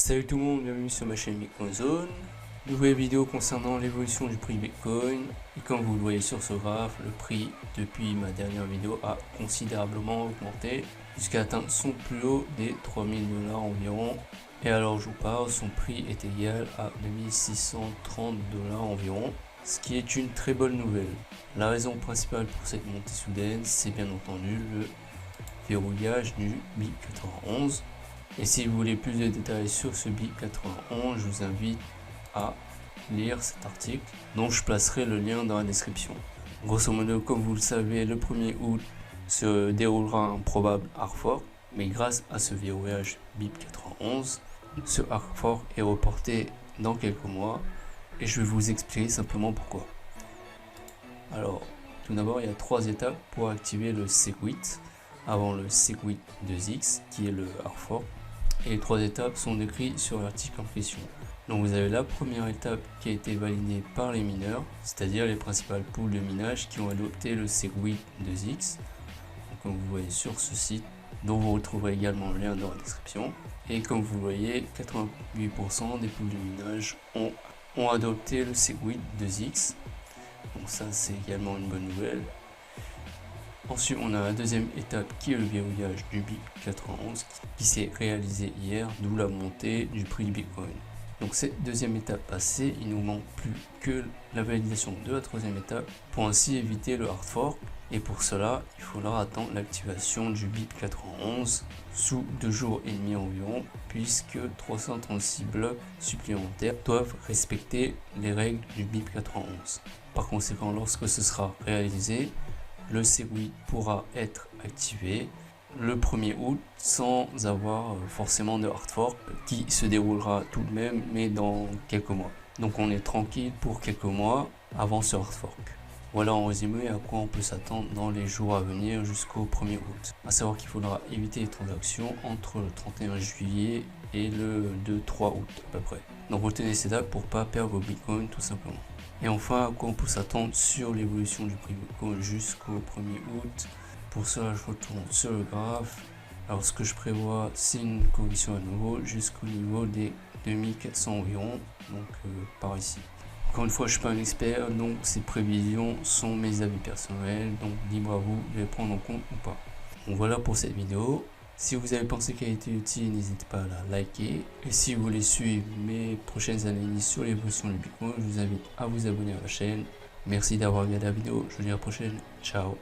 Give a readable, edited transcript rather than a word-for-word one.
Salut tout le monde, bienvenue sur ma chaîne Bitcoin Zone. Nouvelle vidéo concernant l'évolution du prix Bitcoin. Et comme vous le voyez sur ce graphe, le prix depuis ma dernière vidéo a considérablement augmenté jusqu'à atteindre son plus haut des 3000 $ environ. Et alors je vous parle, son prix est égal à 2630 $ environ, ce qui est une très bonne nouvelle. La raison principale pour cette montée soudaine, c'est bien entendu le verrouillage du BIP 91. Et si vous voulez plus de détails sur ce BIP 91, je vous invite à lire cet article dont je placerai le lien dans la description. Grosso modo, comme vous le savez, le 1er août se déroulera un probable hard fork, mais grâce à ce verrouillage BIP 91, ce hard fork est reporté dans quelques mois et je vais vous expliquer simplement pourquoi. Alors, tout d'abord, il y a 3 étapes pour activer le Segwit avant le Segwit 2X qui est le hard fork. Et les 3 étapes sont décrites sur l'article en question. Donc vous avez la première étape qui a été validée par les mineurs, c'est-à-dire les principales poules de minage qui ont adopté le Segwit 2X. Donc, comme vous voyez sur ce site, dont vous retrouverez également le lien dans la description. Et comme vous voyez, 88% des poules de minage ont adopté le Segwit 2X. Donc ça c'est également une bonne nouvelle. Ensuite, on a la deuxième étape qui est le verrouillage du BIP 91 qui s'est réalisé hier, d'où la montée du prix du Bitcoin. Donc cette deuxième étape passée, il nous manque plus que la validation de la troisième étape pour ainsi éviter le hard fork. Et pour cela, il faudra attendre l'activation du BIP 91 sous 2 jours et demi environ, puisque 336 blocs supplémentaires doivent respecter les règles du BIP 91. Par conséquent, lorsque ce sera réalisé, le Segwit pourra être activé le 1er août sans avoir forcément de hard fork qui se déroulera tout de même, mais dans quelques mois. Donc on est tranquille pour quelques mois avant ce hard fork. Voilà en résumé à quoi on peut s'attendre dans les jours à venir jusqu'au 1er août. À savoir qu'il faudra éviter les transactions entre le 31 juillet et le 2-3 août à peu près. Donc retenez ces dates pour pas perdre vos bitcoins tout simplement. Et enfin, à quoi on peut s'attendre sur l'évolution du prix Bitcoin jusqu'au 1er août. Pour cela, je retourne sur le graphe. Alors, ce que je prévois, c'est une correction à nouveau jusqu'au niveau des 2400 environ, donc par ici. Encore une fois, je ne suis pas un expert, donc ces prévisions sont mes avis personnels, donc libre à vous de les prendre en compte ou pas. Donc voilà pour cette vidéo. Si vous avez pensé qu'elle était utile, n'hésitez pas à la liker. Et si vous voulez suivre mes prochaines analyses sur l'évolution du Bitcoin, je vous invite à vous abonner à la chaîne. Merci d'avoir regardé la vidéo. Je vous dis à la prochaine. Ciao.